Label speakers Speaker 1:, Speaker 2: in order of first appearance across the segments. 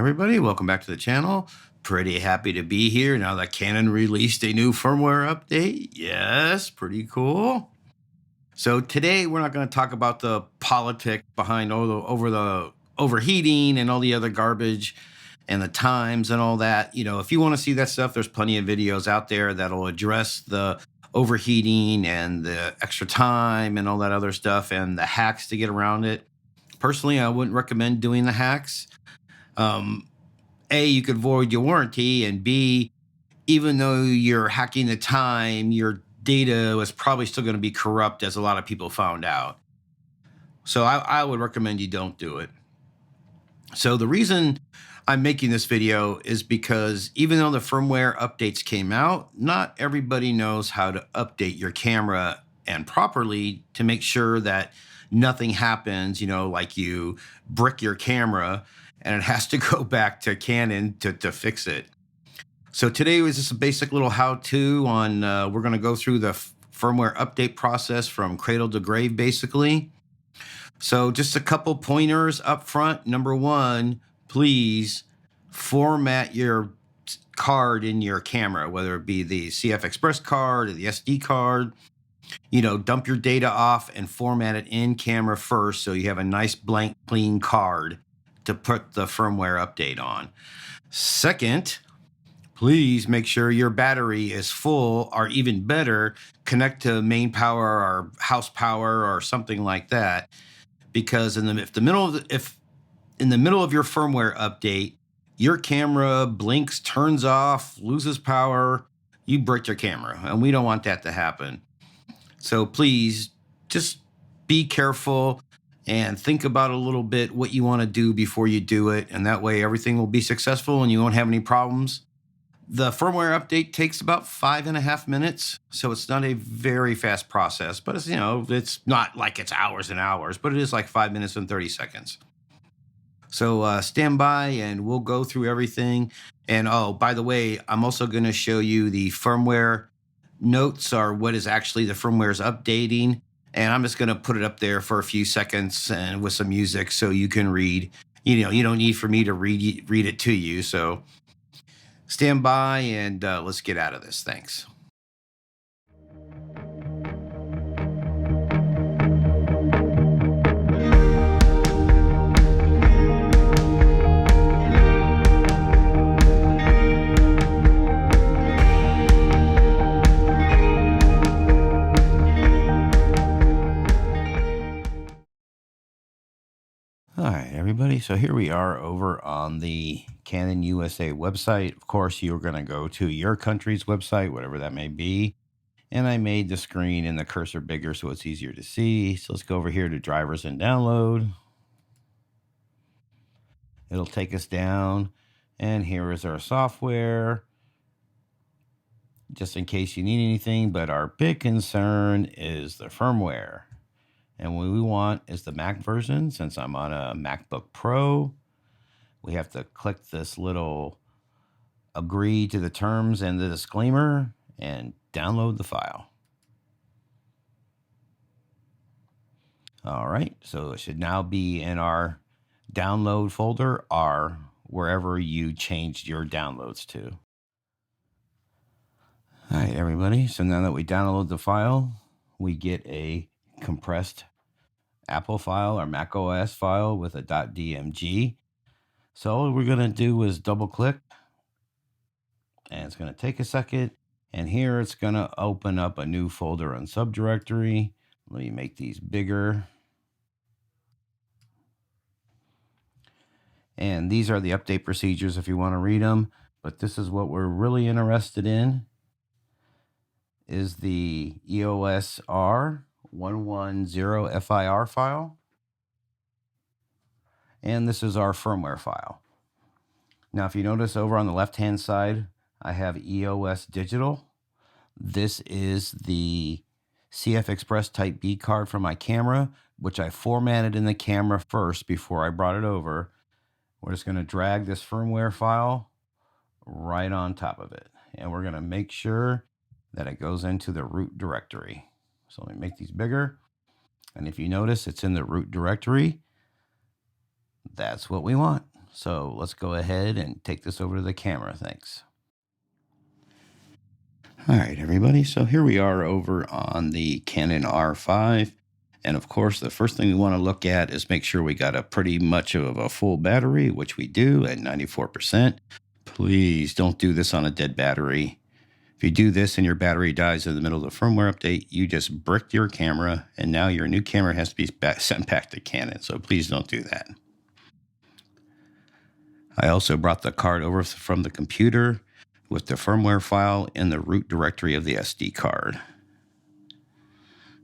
Speaker 1: everybody, welcome back to the channel. Pretty happy to be here now that Canon released a new firmware update. Yes, pretty cool. So today we're not going to talk about the politics behind all the overheating and all the other garbage and the times and all that. You know, if you want to see that stuff, there's plenty of videos out there that'll address the overheating and the extra time and all that other stuff and the hacks to get around it. Personally, I wouldn't recommend doing the hacks. A, you could void your warranty, and B, even though you're hacking the time, your data is probably still going to be corrupt, as a lot of people found out. So I would recommend you don't do it. So the reason I'm making this video is because even though the firmware updates came out, not everybody knows how to update your camera and properly to make sure that nothing happens, you know, like you brick your camera and it has to go back to Canon to fix it. So today was just a basic little how-to on, we're going to go through the firmware update process from cradle to grave, basically. So just a couple pointers up front. Number one, please format your card in your camera, whether it be the CF Express card or the SD card. You know, dump your data off and format it in camera first so you have a nice blank clean card to put the firmware update on. Second, please make sure your battery is full, or even better, connect to main power or house power or something like that. Because in the middle of your firmware update, your camera blinks, turns off, loses power, you break your camera, and we don't want that to happen. So please just be careful and think about a little bit what you want to do before you do it, and that way everything will be successful and you won't have any problems. The firmware update takes about 5.5 minutes, so it's not a very fast process, but it's, you know, it's not like it's hours and hours, but it is like 5 minutes and 30 seconds. So stand by and we'll go through everything. And oh, by the way, I'm also going to show you the firmware notes, or what is actually the firmware is updating. And I'm just going to put it up there for a few seconds and with some music so you can read. You know, you don't need for me to read it to you. So stand by and let's get out of this. Thanks. All right, everybody. So here we are over on the Canon USA website. Of course, you're going to go to your country's website, whatever that may be. And I made the screen and the cursor bigger so it's easier to see. So let's go over here to drivers and download. It'll take us down. And here is our software, just in case you need anything. But our big concern is the firmware. And what we want is the Mac version. Since I'm on a MacBook Pro, we have to click this little agree to the terms and the disclaimer and download the file. All right, so it should now be in our download folder, or wherever you changed your downloads to. All right, everybody. So now that we download the file, we get a compressed Apple file or Mac OS file with a .dmg. So all we're going to do is double click, and it's going to take a second, and here it's going to open up a new folder and subdirectory. Let me make these bigger. And these are the update procedures if you want to read them, but this is what we're really interested in, is the EOS R110 FIR file. And this is our firmware file. Now, if you notice over on the left-hand side, I have EOS Digital. This is the CF Express Type B card for my camera, which I formatted in the camera first before I brought it over. We're just going to drag this firmware file right on top of it. And we're going to make sure that it goes into the root directory. So let me make these bigger. And if you notice, it's in the root directory. That's what we want. So let's go ahead and take this over to the camera. Thanks. All right, everybody. So here we are over on the Canon R5. And of course, the first thing we want to look at is make sure we got a pretty much of a full battery, which we do at 94%. Please don't do this on a dead battery. If you do this and your battery dies in the middle of the firmware update, you just bricked your camera, and now your new camera has to be sent back to Canon. So please don't do that. I also brought the card over from the computer with the firmware file in the root directory of the SD card.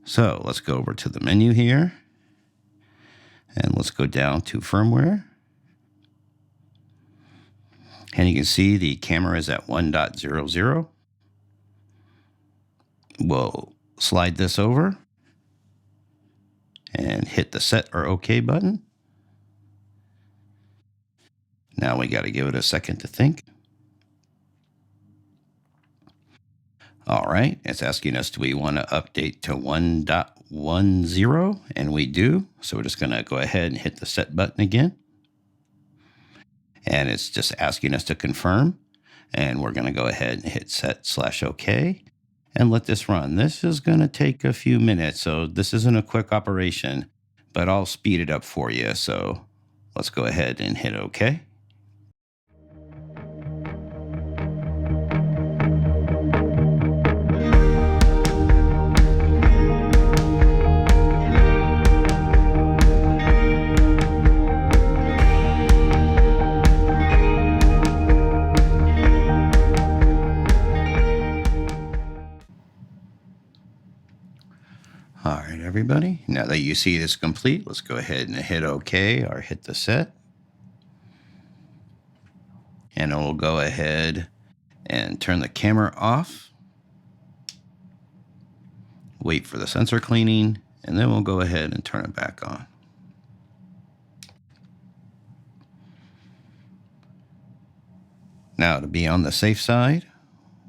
Speaker 1: So let's go over to the menu here, and let's go down to firmware. And you can see the camera is at 1.00. We'll slide this over and hit the set or OK button. Now we got to give it a second to think. All right, it's asking us, do we want to update to 1.10? And we do. So we're just going to go ahead and hit the set button again. And it's just asking us to confirm. And we're going to go ahead and hit set/OK and let this run. This is going to take a few minutes, so this isn't a quick operation, but I'll speed it up for you. So let's go ahead and hit OK. All right, everybody. Now that you see this complete, let's go ahead and hit OK or hit the set. And we'll go ahead and turn the camera off. Wait for the sensor cleaning, and then we'll go ahead and turn it back on. Now, to be on the safe side,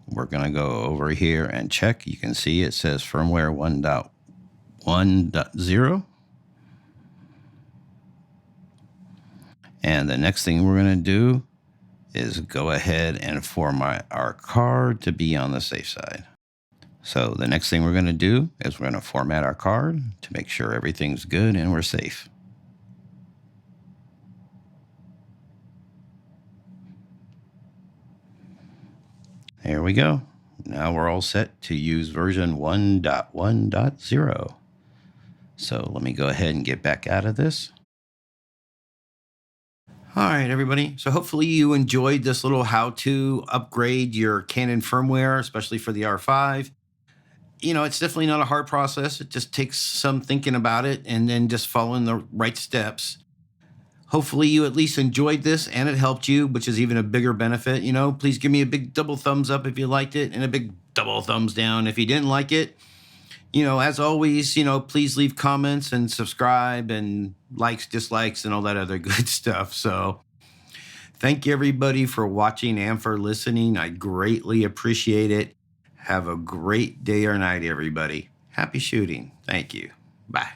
Speaker 1: we're going to go over here and check. You can see it says firmware 1.10. And the next thing we're going to do is go ahead and format our card to be on the safe side. So the next thing we're going to do is we're going to format our card to make sure everything's good and we're safe. There we go. Now we're all set to use version 1.1.0. So let me go ahead and get back out of this. All right, everybody. So hopefully you enjoyed this little how to upgrade your Canon firmware, especially for the R5. You know, it's definitely not a hard process. It just takes some thinking about it and then just following the right steps. Hopefully you at least enjoyed this and it helped you, which is even a bigger benefit. You know, please give me a big double thumbs up if you liked it and a big double thumbs down if you didn't like it. You know, as always, you know, please leave comments and subscribe and likes, dislikes, and all that other good stuff. So thank you, everybody, for watching and for listening. I greatly appreciate it. Have a great day or night, everybody. Happy shooting. Thank you. Bye.